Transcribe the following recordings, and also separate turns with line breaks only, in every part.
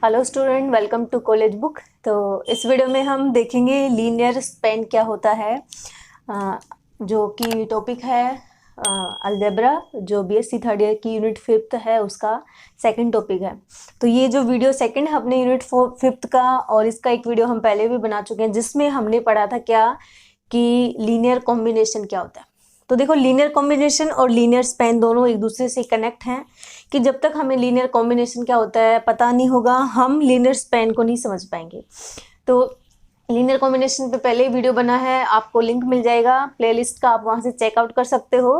Hello student, welcome to college book. तो इस video में हम देखेंगे लीनियर स्पेन क्या होता है, जो कि टॉपिक है अलजेब्रा, जो बीएससी थर्ड ईयर की यूनिट 5th है, उसका सेकंड टॉपिक है। तो ये जो वीडियो सेकंड है अपने यूनिट 5th का, और इसका एक वीडियो हम पहले भी बना चुके हैं जिसमें हमने पढ़ा था क्या कि लीनियर कॉम्बिनेशन क्या होता है। तो देखो, लीनियर कॉम्बिनेशन और लीनियर स्पेन दोनों एक दूसरे से कनेक्ट हैं कि जब तक हमें लीनियर कॉम्बिनेशन क्या होता है पता नहीं होगा, हम लीनियर स्पेन को नहीं समझ पाएंगे। तो लीनियर कॉम्बिनेशन पे पहले ही वीडियो बना है, आपको लिंक मिल जाएगा प्लेलिस्ट का, आप वहाँ से चेकआउट कर सकते हो।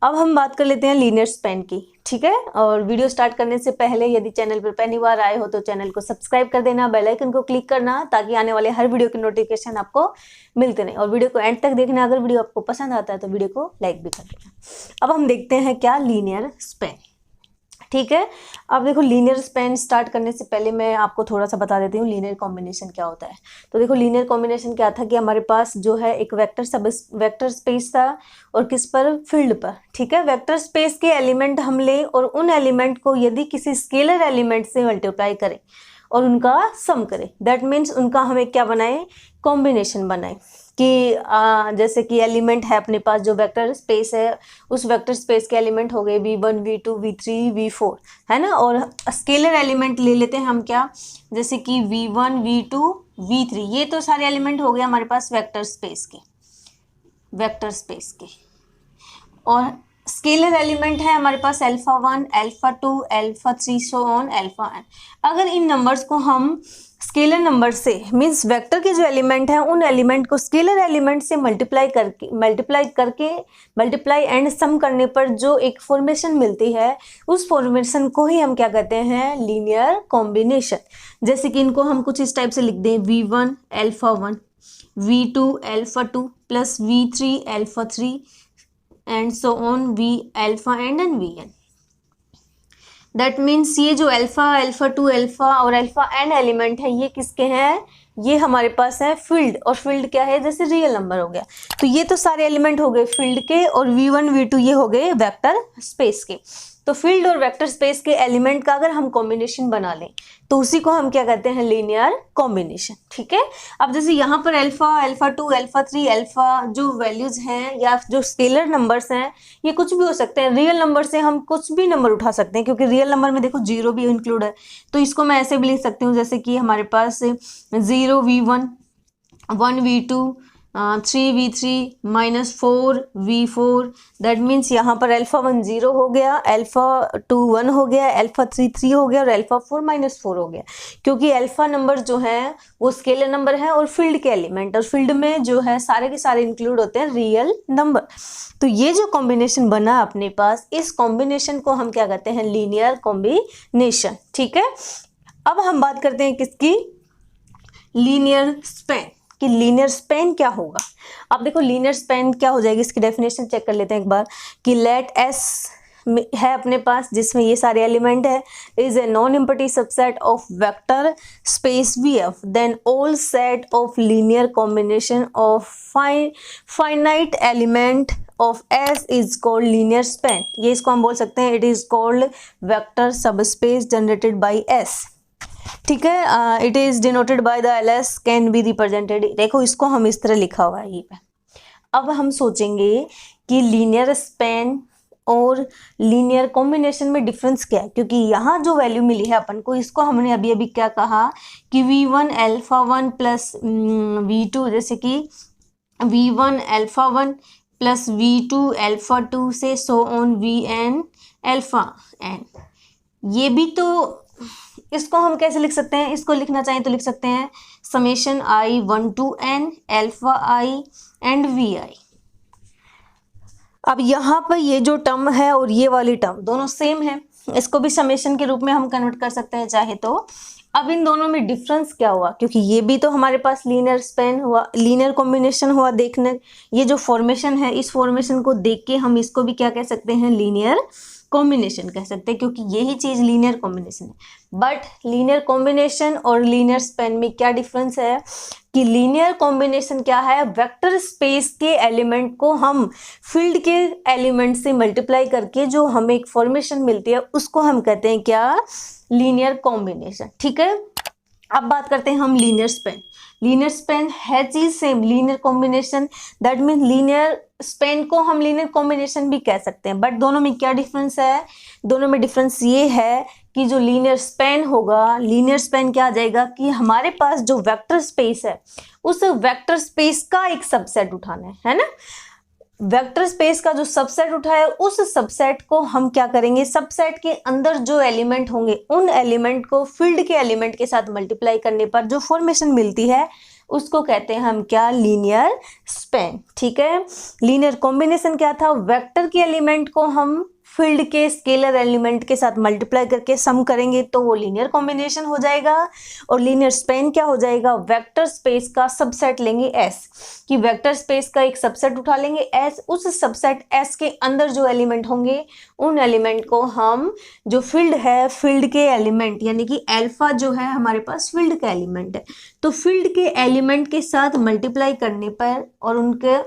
अब हम बात कर लेते हैं लीनियर स्पेन की, ठीक है। और वीडियो स्टार्ट करने से पहले यदि चैनल पर पहली बार आए हो तो चैनल को सब्सक्राइब कर देना, बेल आइकन को क्लिक करना ताकि आने वाले हर वीडियो की नोटिफिकेशन आपको मिलते रहे। और वीडियो को एंड तक देखना, अगर वीडियो आपको पसंद आता है तो वीडियो को लाइक भी कर देना। अब हम देखते हैं क्या लीनियर स्पेन, ठीक है। अब देखो, लीनियर स्पेन स्टार्ट करने से पहले मैं आपको थोड़ा सा बता देती हूँ लीनियर कॉम्बिनेशन क्या होता है। तो देखो, लीनियर कॉम्बिनेशन क्या था कि हमारे पास जो है एक वेक्टर स्पेस था, और किस पर, फील्ड पर, ठीक है। वेक्टर स्पेस के एलिमेंट हम ले और उन एलिमेंट को यदि किसी स्केलर एलिमेंट से मल्टीप्लाई करें और उनका सम करें, दैट मीन्स उनका हमें क्या बनाए, कॉम्बिनेशन बनाए। कि जैसे कि एलिमेंट है अपने पास, जो वेक्टर स्पेस है उस वेक्टर स्पेस के एलिमेंट हो गए v1 v2 v3 v4, है ना। और स्केलर एलिमेंट ले लेते हैं हम क्या, जैसे कि v1 v2 v3, ये तो सारे एलिमेंट हो गए हमारे पास वेक्टर स्पेस के। और स्केलर एलिमेंट है हमारे पास alpha 1 alpha 2 alpha 3 so on alpha n। अगर इन नंबर्स को हम स्केलर नंबर से, मीन्स वेक्टर के जो एलिमेंट हैं उन एलिमेंट को स्केलर एलिमेंट से मल्टीप्लाई एंड सम करने पर जो एक फॉर्मेशन मिलती है, उस फॉर्मेशन को ही हम क्या कहते हैं, लीनियर कॉम्बिनेशन। जैसे कि इनको हम कुछ इस टाइप से लिख दें, v1 alpha 1 v2 alpha 2 plus v3 alpha 3 and so on v alpha and vn। That means ये जो अल्फा 2 अल्फा और अल्फा n एलिमेंट है, ये किसके हैं, ये हमारे पास है फील्ड। और फील्ड क्या है, जैसे रियल नंबर हो गया। तो ये तो सारे एलिमेंट हो गए फील्ड के, और v1 v2 ये हो गए वेक्टर स्पेस के। तो फील्ड और वेक्टर स्पेस के एलिमेंट का अगर हम कॉम्बिनेशन बना लें तो उसी को हम क्या कहते हैं, लीनियर कॉम्बिनेशन, ठीक है। अब जैसे यहाँ पर अल्फा 2 अल्फा 3 अल्फा जो वैल्यूज हैं या जो स्केलर नंबर्स हैं, ये कुछ भी हो सकते हैं। रियल नंबर से हम कुछ भी नंबर उठा सकते हैं, क्योंकि रियल नंबर में देखो 0 भी इंक्लूड है। तो इसको मैं ऐसे भी लिख सकती हूँ, जैसे कि हमारे पास 0 v1 1 v2 3 v3 minus 4 v4। That means यहाँ पर अल्फा 1 0 हो गया, अल्फा 2 1 हो गया, अल्फा 3 3 हो गया, और अल्फा 4 -4 हो गया। क्योंकि अल्फा नंबर जो है वो स्केलर नंबर है और फील्ड के एलिमेंट, और फील्ड में जो है सारे के सारे इंक्लूड होते हैं रियल नंबर। तो ये जो कॉम्बिनेशन बना अपने पास, इस कॉम्बिनेशन को हम क्या कहते हैं, लीनियर कॉम्बिनेशन, ठीक है। अब हम बात करते हैं किसकी, लीनियर स्पेन, कि लीनियर स्पेन क्या होगा। अब देखो, लीनियर स्पेन क्या हो जाएगी, इसकी डेफिनेशन चेक कर लेते हैं एक बार। कि लेट एस है अपने पास, जिसमें ये सारे एलिमेंट है, is a non empty subset of vector space VF, then all set of linear combination of finite element of S is called linear span. ये इसको हम बोल सकते हैं, it is called vector subspace generated by S, ठीक है। It is denoted by the LS can be represented. देखो, इसको हम इस तरह लिखा हुआ है ये पे। अब हम सोचेंगे कि लीनियर स्पेन और लीनियर कॉम्बिनेशन में डिफरेंस क्या है, क्योंकि यहाँ जो वैल्यू मिली है अपन को, इसको हमने अभी अभी क्या कहा कि v1 अल्फा 1 प्लस v2, जैसे कि v1 alpha 1 plus v2 alpha 2 से so on vn alpha n। ये भी तो, इसको हम कैसे लिख सकते हैं, इसको लिखना चाहें तो लिख सकते हैं summation i1 to n alpha i and vi। अब यहाँ पर ये जो टर्म है और ये वाली टर्म दोनों सेम है, इसको भी समेशन के रूप में हम कन्वर्ट कर सकते हैं चाहे तो। अब इन दोनों में डिफरेंस क्या हुआ, क्योंकि ये भी तो हमारे पास लीनियर स्पेन हुआ, लीनियर कॉम्बिनेशन हुआ। देखने, ये जो फॉर्मेशन है, इस फॉर्मेशन को देख के हम इसको भी क्या कह सकते हैं, लीनियर कॉम्बिनेशन कह सकते हैं, क्योंकि यही चीज लीनियर कॉम्बिनेशन है। बट लीनियर कॉम्बिनेशन और लीनियर स्पेन में क्या डिफरेंस है कि लीनियर कॉम्बिनेशन क्या है, वेक्टर स्पेस के एलिमेंट को हम फील्ड के एलिमेंट से मल्टीप्लाई करके जो हमें एक फॉर्मेशन मिलती है, उसको हम कहते हैं क्या, लीनियर कॉम्बिनेशन, ठीक है। अब बात करते हैं हम लीनियर स्पेन। लीनियर स्पेन है चीज same, linear combination, that mean linear span को हम लीनियर कॉम्बिनेशन भी कह सकते हैं, बट दोनों में क्या डिफरेंस है? दोनों में डिफरेंस ये है कि जो लीनियर स्पेन होगा, लीनियर स्पेन क्या आ जाएगा कि हमारे पास जो वेक्टर स्पेस है उस वेक्टर स्पेस का एक सबसेट उठाना है ना। वेक्टर स्पेस का जो सबसेट उठाया उस सबसेट को हम क्या करेंगे, सबसेट के अंदर जो एलिमेंट होंगे उन एलिमेंट को फील्ड के एलिमेंट के साथ मल्टीप्लाई करने पर जो फॉर्मेशन मिलती है उसको कहते हैं हम क्या, लीनियर स्पेन। ठीक है, लीनियर कॉम्बिनेशन क्या था, वेक्टर के एलिमेंट को हम फील्ड के स्केलर एलिमेंट के साथ मल्टीप्लाई करके सम करेंगे तो वो लीनियर कॉम्बिनेशन हो जाएगा। और लीनियर स्पेन क्या हो जाएगा, वेक्टर स्पेस का सबसेट लेंगे एस, कि वेक्टर स्पेस का एक सबसेट उठा लेंगे एस, उस सबसेट एस के अंदर जो एलिमेंट होंगे उन एलिमेंट को हम, जो फील्ड है, फील्ड के एलिमेंट यानी कि अल्फा जो है हमारे पास फील्ड का एलिमेंट है, तो फील्ड के एलिमेंट के साथ मल्टीप्लाई करने पर और उनके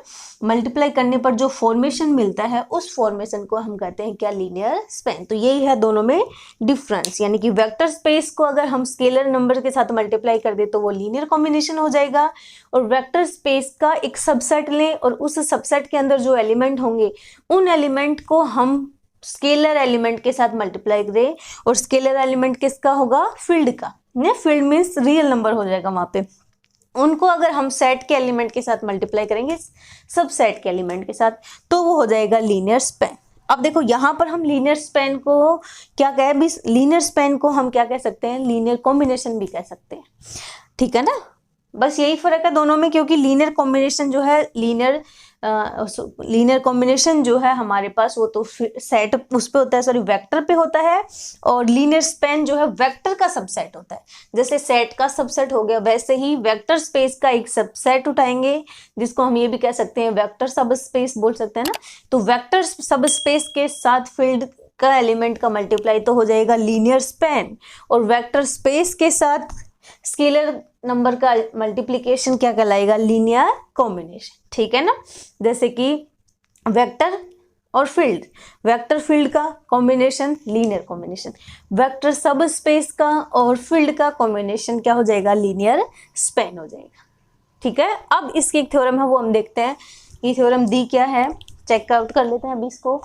मल्टीप्लाई करने पर जो फॉर्मेशन मिलता है उस फॉर्मेशन को हम कहते हैं क्या, लीनियर स्पेन। तो यही है दोनों में डिफरेंस, यानी कि वेक्टर स्पेस को अगर हम स्केलर नंबर के साथ मल्टीप्लाई कर दे तो वो लीनियर कॉम्बिनेशन हो जाएगा, और वेक्टर स्पेस का एक सबसेट लें और उस सबसेट के अंदर जो एलिमेंट होंगे उन एलिमेंट को हम स्केलर एलिमेंट के साथ मल्टीप्लाई करें, और स्केलर एलिमेंट किसका होगा, फील्ड का, फील्ड मीन्स रियल नंबर हो जाएगा वहां पे, उनको अगर हम सेट के एलिमेंट के साथ मल्टीप्लाई करेंगे सब सेट के एलिमेंट के साथ तो वो हो जाएगा लीनियर स्पेन। अब देखो यहाँ पर हम लीनियर स्पेन को क्या कहें, भी लीनियर स्पेन को हम क्या कह सकते हैं, लीनियर कॉम्बिनेशन भी कह सकते हैं। ठीक है ना, बस यही फर्क है दोनों में, क्योंकि लीनियर कॉम्बिनेशन जो है, लीनियर कॉम्बिनेशन जो है हमारे पास वो तो सेट उस पे होता है, सॉरी वेक्टर पे होता है, और लीनियर स्पेन जो है वेक्टर का सबसेट होता है। जैसे सेट का सबसेट हो गया वैसे ही वेक्टर स्पेस का एक सबसेट उठाएंगे, जिसको हम ये भी कह सकते हैं वेक्टर सब स्पेस बोल सकते हैं ना। तो वेक्टर सब स्पेस के साथ फील्ड का एलिमेंट का मल्टीप्लाई तो हो जाएगा लीनियर स्पेन, और वेक्टर स्पेस के साथ स्केलर नंबर का मल्टीप्लिकेशन क्या कहलाएगा, लीनियर कॉम्बिनेशन। ठीक है ना, जैसे कि वेक्टर और फील्ड, वेक्टर फील्ड का कॉम्बिनेशन लीनियर कॉम्बिनेशन, वेक्टर सब स्पेस का और फील्ड का कॉम्बिनेशन क्या हो जाएगा, लीनियर स्पेन हो जाएगा। ठीक है, अब इसकी एक थ्योरम है वो हम देखते हैं, ये थ्योरम दी क्या है, चेक आउट कर लेते हैं अभी इसको।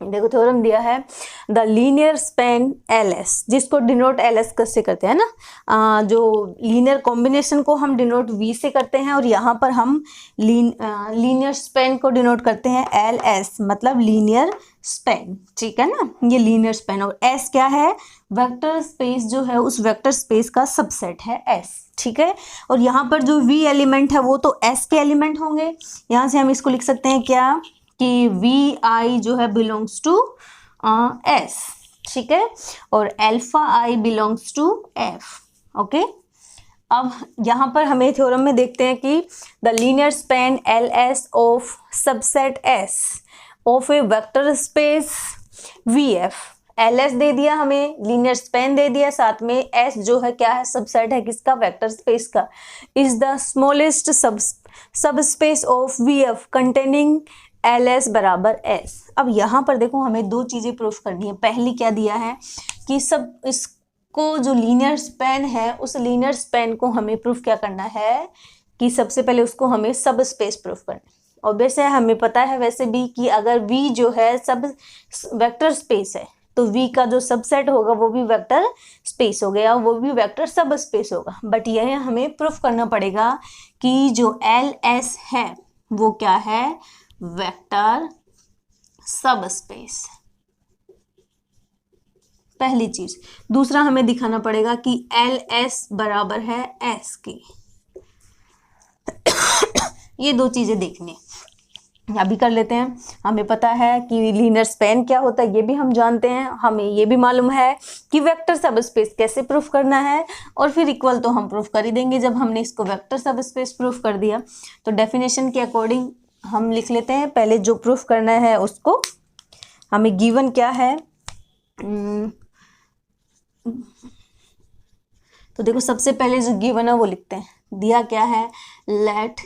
देखो थ्योरम दिया है, the linear span L S, जिसको डिनोट एल एस से करते हैं ना, जो लीनियर कॉम्बिनेशन को हम डिनोट वी से करते हैं, और यहाँ पर हम लीनियर स्पेन को डिनोट करते हैं एल एस, मतलब लीनियर स्पेन। ठीक है ना, ये लीनियर स्पेन, और एस क्या है, वेक्टर स्पेस जो है उस वेक्टर स्पेस का सबसेट है एस। ठीक है, और यहाँ पर जो वी एलिमेंट है वो तो एस के एलिमेंट होंगे, यहाँ से हम इसको लिख सकते हैं क्या, कि वी आई जो है बिलोंग्स टू एस। ठीक है, और alpha I belongs to F. Okay, अब यहाँ पर हमें थ्योरम में देखते हैं कि the linear span L S of subset S of a vector space V F, L S दे दिया हमें, लीनियर स्पेन दे दिया, साथ में एस जो है क्या है, सबसेट है किसका, वेक्टर स्पेस का, इज द स्मॉलेस्ट सब space of V F containing L S बराबर एस। अब यहाँ पर देखो हमें दो चीज़ें प्रूफ करनी है। पहली क्या दिया है कि सब इसको जो लीनियर स्पेन है उस लीनियर स्पेन को हमें प्रूफ क्या करना है, कि सबसे पहले उसको हमें सब स्पेस प्रूफ करना है। ऑब्वियस है, हमें पता है वैसे भी कि अगर वी जो है सब वेक्टर स्पेस है तो वी का जो सबसेट होगा वो भी वेक्टर स्पेस हो गया, वो भी वेक्टर सब स्पेस होगा। बट यह हमें प्रूफ करना पड़ेगा कि जो एल एस है वो क्या है, वेक्टर सब स्पेस, पहली चीज। दूसरा हमें दिखाना पड़ेगा कि एल एस बराबर है एस की। ये दो चीजें देखनी अभी कर लेते हैं। हमें पता है कि लीनियर स्पेन क्या होता है, ये भी हम जानते हैं, हमें ये भी मालूम है कि वेक्टर सब स्पेस कैसे प्रूफ करना है, और फिर इक्वल तो हम प्रूफ कर ही देंगे जब हमने इसको वेक्टर सब स्पेस प्रूफ कर दिया। तो डेफिनेशन के अकॉर्डिंग हम लिख लेते हैं, पहले जो प्रूफ करना है उसको। हमें गिवन क्या है, तो देखो सबसे पहले जो गिवन है वो लिखते हैं, दिया क्या है, let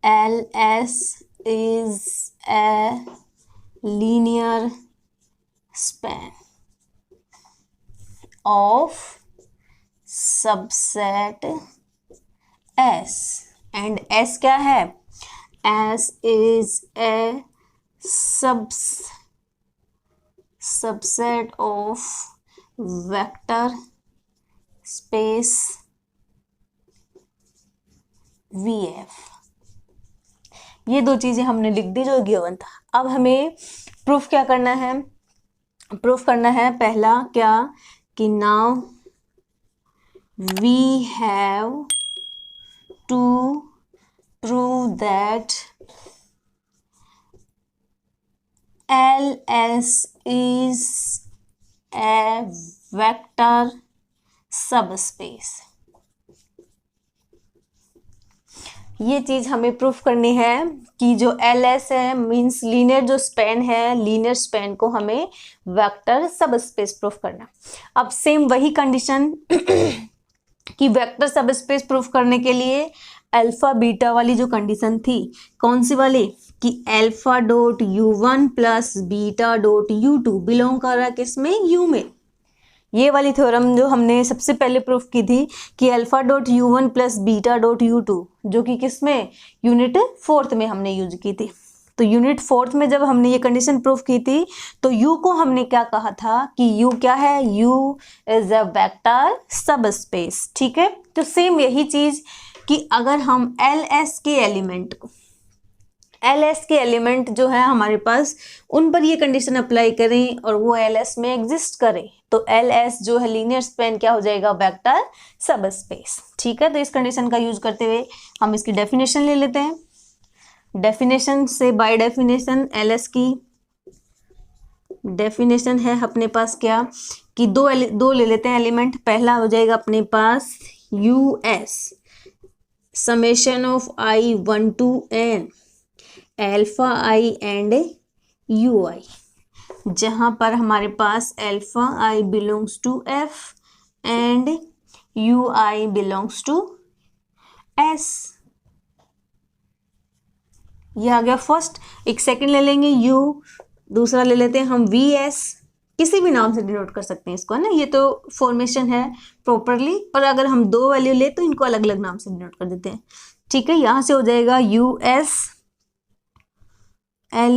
L S is a linear span of subset S, and S क्या है, S is a subset of vector space VF। ये दो चीजें हमने लिख दी जो गिवन था। अब हमें प्रूफ क्या करना है, प्रूफ करना है पहला क्या कि now we have to prove that LS is a vector subspace. ये चीज हमें प्रूफ करनी है कि जो LS है मींस लीनियर जो स्पैन है, लीनियर स्पैन को हमें वेक्टर सबस्पेस प्रूफ करना। अब सेम वही कंडीशन कि वेक्टर सबस्पेस प्रूफ करने के लिए अल्फा बीटा वाली जो कंडीशन थी, कौन सी वाली, कि alpha dot U1 plus beta dot U2 belong कर रहा है किसमें, U में। ये वाली थ्योरम जो हमने सबसे पहले प्रूफ की थी कि alpha dot U1 plus beta dot U2, जो कि किसमें, यूनिट 4th में हमने यूज की थी। तो यूनिट 4th में जब हमने ये कंडीशन प्रूफ की थी तो U को हमने क्या कहा था कि U क्या है, U is a vector subspace. ठीक है, तो सेम यही चीज कि अगर हम LS के एलिमेंट जो है हमारे पास, उन पर ये कंडीशन अप्लाई करें और वो LS में एग्जिस्ट करें, तो LS जो है लीनियर स्पैन क्या हो जाएगा, वेक्टर सबस्पेस। ठीक है, तो इस कंडीशन का यूज करते हुए हम इसकी डेफिनेशन ले लेते हैं। डेफिनेशन से बाय डेफिनेशन LS की डेफिनेशन है अपने पास क्या कि दो ले लेते हैं एलिमेंट। पहला हो जाएगा अपने पास US summation of I 1 to N alpha I and UI, जहां पर हमारे पास alpha I belongs to F and UI belongs to S। ये आ गया फर्स्ट। एक सेकंड ले लेंगे U, दूसरा ले लेते हैं हम VS, किसी भी नाम से डिनोट कर सकते हैं इसको, है ना, ये तो फॉर्मेशन है प्रॉपरली, पर अगर हम दो वैल्यू ले तो इनको अलग अलग नाम से डिनोट कर देते हैं। ठीक है, यहां से हो जाएगा US L,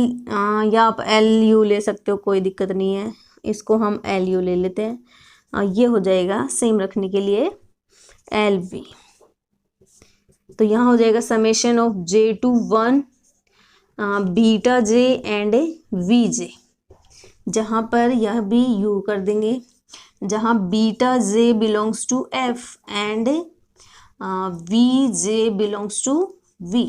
या आप LU ले सकते हो, कोई दिक्कत नहीं है, इसको हम LU ले लेते हैं। ये हो जाएगा सेम रखने के लिए LV। तो यहाँ हो जाएगा summation of J to 1 beta J and VJ, जहाँ पर यह भी U कर देंगे, जहाँ beta J belongs to F and VJ belongs to V।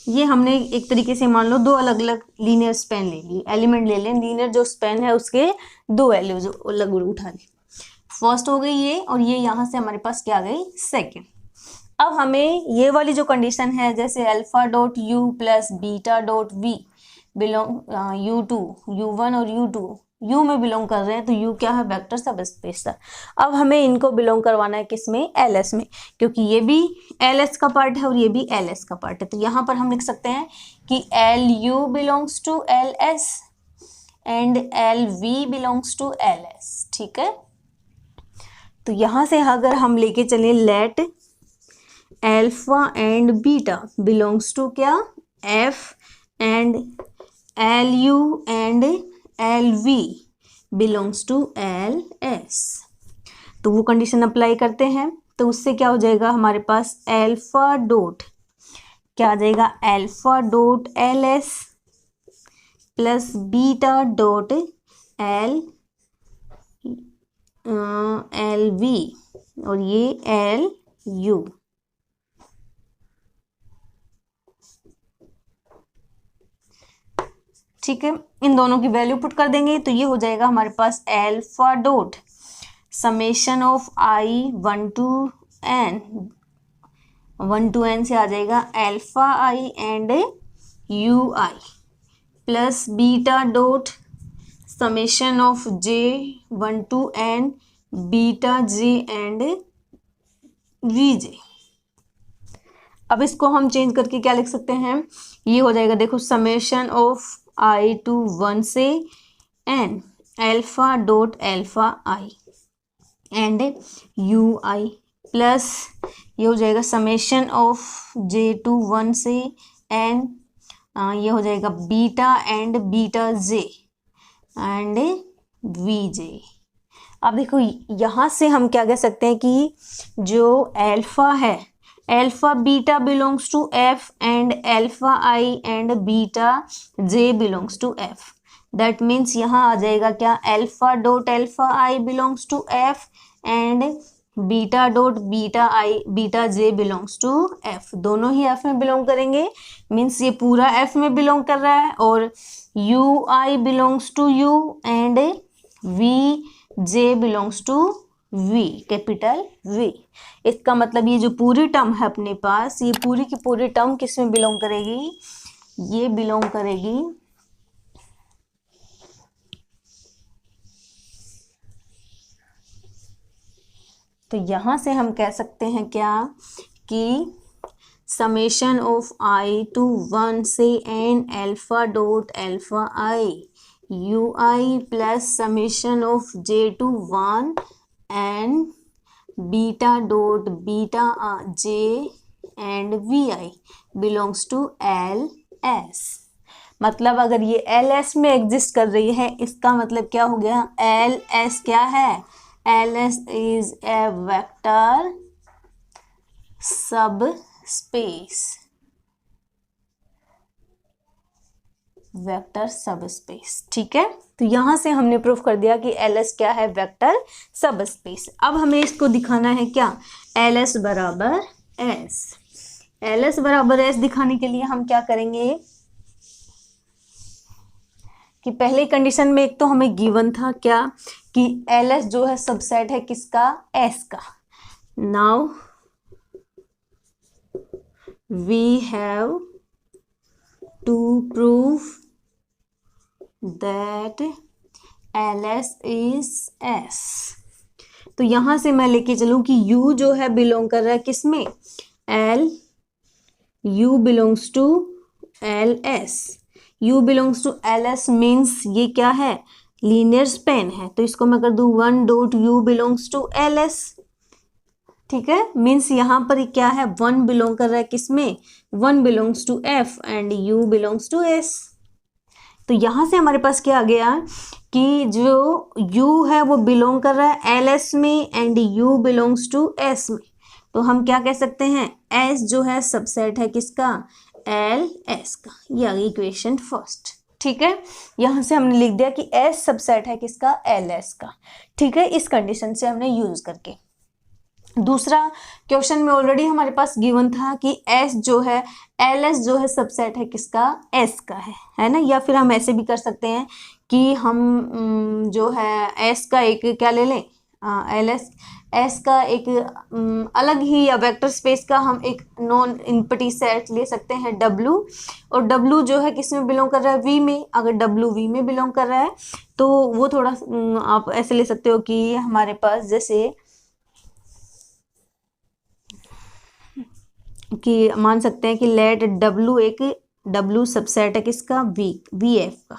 ये हमने एक तरीके से मान लो दो अलग अलग लीनियर स्पैन ले ली, एलिमेंट ले लें, लीनियर जो स्पैन है उसके दो वैल्यू जो अलग उठा ली। फर्स्ट हो गई ये, और ये यहाँ से हमारे पास क्या आ गई, सेकेंड। अब हमें ये वाली जो कंडीशन है, जैसे alpha dot U plus beta dot V belong U2, U1 और U2 U में बिलोंग कर रहे हैं, तो U क्या है, वेक्टर सबस्पेस है। अब हमें इनको बिलोंग करवाना है किसमें, LS में, क्योंकि ये भी LS का पार्ट है और ये भी LS का पार्ट है। तो यहाँ पर हम लिख सकते हैं कि LU belongs to LS and LV belongs to LS। ठीक है, तो यहाँ से अगर हम लेके चले let alpha and beta belongs to क्या, F and LU and LV belongs to LS, तो वो कंडीशन अप्लाई करते हैं। तो उससे क्या हो जाएगा हमारे पास, अल्फा डॉट क्या आ जाएगा, alpha dot LS plus beta dot LV और ये LU। ठीक है, इन दोनों की वैल्यू पुट कर देंगे, तो ये हो जाएगा हमारे पास alpha dot summation of I 1 to N से आ जाएगा alpha I and UI plus beta dot summation of J1 to N beta J and Vj। अब इसको हम चेंज करके क्या लिख सकते हैं, ये हो जाएगा, देखो, समेशन ऑफ I टू 1 से N alpha dot alpha I and UI plus ये हो जाएगा समेशन ऑफ J टू 1 से N, ये हो जाएगा beta and beta J and Vj। अब देखो यहाँ से हम क्या कह सकते हैं कि जो अल्फा है, alpha beta belongs to F and alpha I and beta J belongs to F। That means यहाँ आ जाएगा क्या, alpha dot alpha I belongs to F and beta dot beta I beta J belongs to F। दोनों ही F में belong करेंगे, means ये पूरा F में बिलोंग कर रहा है, और UI belongs to U and VJ belongs to V, capital V। इसका मतलब ये जो पूरी टर्म है अपने पास, ये पूरी की पूरी टर्म किस में बिलोंग करेगी, ये बिलोंग करेगी तो यहाँ से हम कह सकते हैं क्या कि समेशन ऑफ I टू 1 से N alpha dot alpha I UI plus summation of J to 1 N beta dot beta J and VI belongs to LS। मतलब अगर ये LS में एग्जिस्ट कर रही है, इसका मतलब क्या हो गया, LS क्या है, LS इज ए वेक्टर सब स्पेस, वेक्टर सब स्पेस। ठीक है, तो यहां से हमने प्रूफ कर दिया कि LS क्या है, वेक्टर सब स्पेस। अब हमें इसको दिखाना है क्या, LS बराबर S। LS बराबर S दिखाने के लिए हम क्या करेंगे कि पहले कंडीशन में एक तो हमें गिवन था क्या कि LS जो है सबसेट है किसका, S का। Now we have to prove that LS is S। तो यहां से मैं लेके चलूं कि U जो है बिलोंग कर रहा है किसमें, U belongs to LS। U belongs to LS means ये क्या है, लीनियर स्पेन है, तो इसको मैं कर दूं 1 dot U belongs to LS। ठीक है, मीन्स यहाँ पर क्या है, 1 बिलोंग कर रहा है किसमें, 1 belongs to F and U belongs to S। तो यहाँ से हमारे पास क्या आ गया कि जो U है वो बिलोंग कर रहा है LS में and U belongs to S में। तो हम क्या कह सकते हैं, S जो है सबसेट है किसका, LS का। ये आ गई इक्वेशन फर्स्ट। ठीक है, यहाँ से हमने लिख दिया कि S सबसेट है किसका, LS का। ठीक है, इस कंडीशन से हमने यूज करके। दूसरा क्वेश्चन में ऑलरेडी हमारे पास गिवन था कि S जो है, LS जो है सबसेट है किसका, S का है ना। या फिर हम ऐसे भी कर सकते हैं कि हम जो है S का एक क्या ले लें, S का एक अलग ही या वेक्टर स्पेस का हम एक नॉन इम्पटी सेट ले सकते हैं W, और W जो है किस में बिलोंग कर रहा है, V में। अगर W V में बिलोंग कर रहा है तो वो थोड़ा आप ऐसे ले सकते हो कि हमारे पास जैसे कि मान सकते हैं कि लेट W एक W सबसेट है किसका, VF का।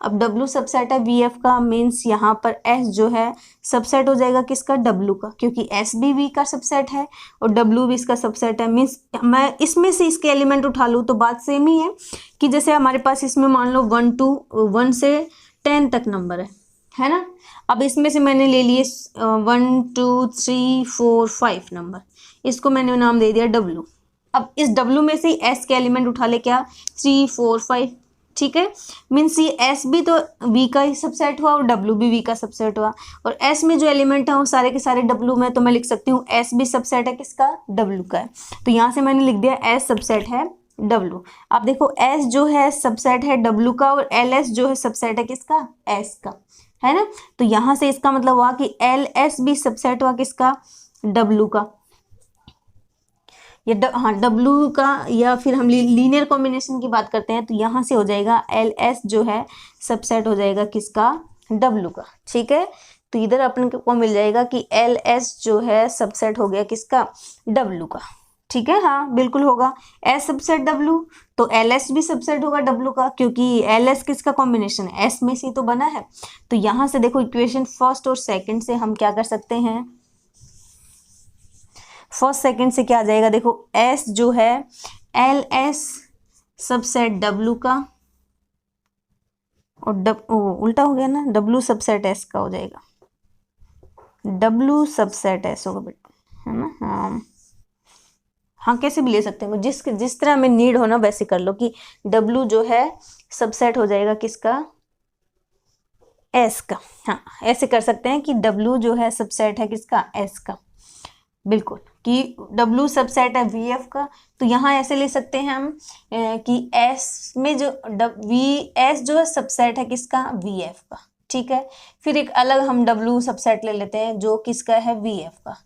अब W सबसेट है VF का, मीन्स यहाँ पर S जो है सबसेट हो जाएगा किसका, W का, क्योंकि S भी V का सबसेट है और W भी इसका सबसेट है। मीन्स मैं इसमें से इसके एलिमेंट उठा लूँ तो बात सेम ही है कि जैसे हमारे पास इसमें मान लो 1 से 10 तक नंबर है ना। अब इसमें से मैंने ले लिए 1 2 3 4 5 नंबर, इसको मैंने नाम दे दिया W। अब इस W में से S के एलिमेंट उठा ले क्या, 3 4 5। ठीक है, मीन्स ये S भी तो V का ही सबसेट हुआ और W भी V का सबसेट हुआ, और S में जो एलिमेंट है वो सारे के सारे W में, तो मैं लिख सकती हूँ S भी सबसेट है किसका, W का है। तो यहाँ से मैंने लिख दिया S सबसेट है W। अब देखो S जो है सबसेट है W का और LS जो है सबसेट है किसका, S का, है ना। तो यहाँ से इसका मतलब हुआ कि LS भी सबसेट हुआ किसका, W का। हाँ डब्लू का, या फिर हम लीनियर कॉम्बिनेशन की बात करते हैं तो यहाँ से हो जाएगा एल एस जो है सबसेट हो जाएगा किसका, डब्लू का। ठीक है, तो इधर अपन को मिल जाएगा कि एल एस जो है सबसेट हो गया किसका, डब्लू का। ठीक है, हाँ बिल्कुल होगा, एस सबसेट डब्लू, तो एल एस भी सबसेट होगा डब्लू का, क्योंकि एल एस किसका कॉम्बिनेशन है, एस में से तो बना है। तो यहाँ से देखो इक्वेशन फर्स्ट और सेकंड से हम क्या कर सकते हैं, फर्स्ट सेकंड से क्या आ जाएगा, देखो एस जो है एल एस सबसेट डब्लू का, और उल्टा हो गया ना, डब्लू सबसेट एस का हो जाएगा, डब्लू सबसेट एस होगा बेटा, है ना। हाँ हाँ, कैसे भी ले सकते हैं, जिस तरह में नीड हो ना वैसे कर लो, कि डब्लू जो है सबसेट हो जाएगा किसका, एस का। हाँ ऐसे कर सकते हैं कि डब्लू जो है सबसेट है किसका, एस का, बिल्कुल, कि डब्लू सबसेट है वी एफ का। तो यहाँ ऐसे ले सकते हैं हम कि एस में जो वी एस जो है सबसेट है किसका, वी एफ का। ठीक है, फिर एक अलग हम डब्लू सबसेट ले लेते हैं जो किसका है, वी एफ का।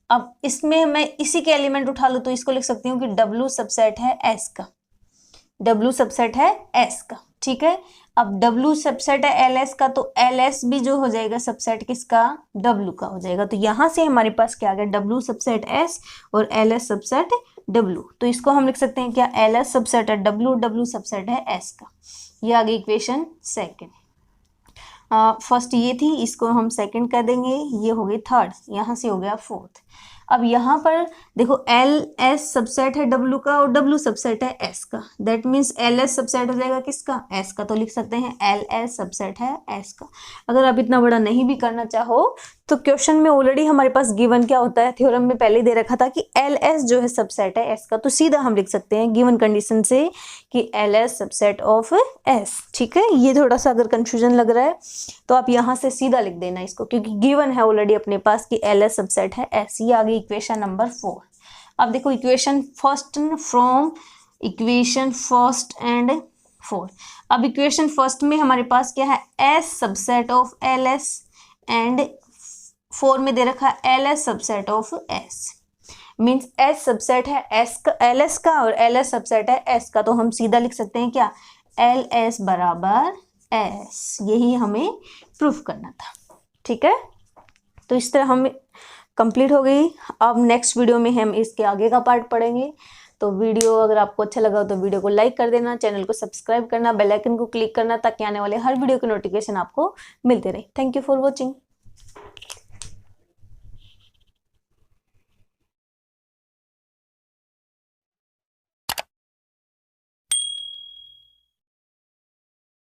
अब इसमें मैं इसी के एलिमेंट उठा लूँ तो इसको लिख सकती हूँ कि डब्लू सबसेट है एस का, डब्लू सबसेट है एस का। ठीक है, अब डब्लू सबसेट है एल एस का, तो एल एस भी जो हो जाएगा सबसेट किसका, डब्लू का हो जाएगा। तो यहाँ से हमारे पास क्या आ गया, डब्लू सबसेट एस और एल एस सबसेट डब्लू। तो इसको हम लिख सकते हैं क्या, एल एस सबसेट है डब्लू, डब्लू सबसेट है एस का। ये आ गई इक्वेशन सेकेंड। फर्स्ट ये थी, इसको हम सेकंड कर देंगे, ये हो गई थर्ड, यहाँ से हो गया फोर्थ। अब यहाँ पर देखो एल एस सबसेट है डब्लू का और डब्लू सबसेट है एस का, that means L S subset हो जाएगा किसका, एस का। तो लिख सकते हैं एल एस सबसेट है एस का। अगर आप इतना बड़ा नहीं भी करना चाहो तो क्वेश्चन में ऑलरेडी हमारे पास गिवन क्या होता है, थ्योरम में पहले दे रखा था कि एल एस जो है सबसेट है एस का। तो सीधा हम लिख सकते हैं गिवन कंडीशन से कि L S subset of S. ठीक है, ये थोड़ा सा अगर कंफ्यूजन लग रहा है तो आप यहाँ से सीधा लिख देना इसको, क्योंकि गिवन है ऑलरेडी अपने पास कि एल एस सबसेट है एस। ये आ गई इक्वेशन नंबर 4। अब देखो equation first from equation first and 4। अब इक्वेशन फर्स्ट में हमारे पास क्या है, S subset of L S, and 4 में दे रखा है L S subset of S. Means S subset है एस का, एल एस का, और एल एस सबसेट है एस का। तो हम सीधा लिख सकते हैं क्या, एल एस बराबर एस। यही हमें प्रूफ करना था। ठीक है, तो इस तरह हम कंप्लीट हो गई। अब नेक्स्ट वीडियो में हम इसके आगे का पार्ट पढ़ेंगे। तो वीडियो अगर आपको अच्छा लगा तो वीडियो को लाइक कर देना, चैनल को सब्सक्राइब करना, बेल आइकन को क्लिक करना, ताकि आने वाले हर वीडियो की नोटिफिकेशन आपको मिलते रहे। Thank you for watching.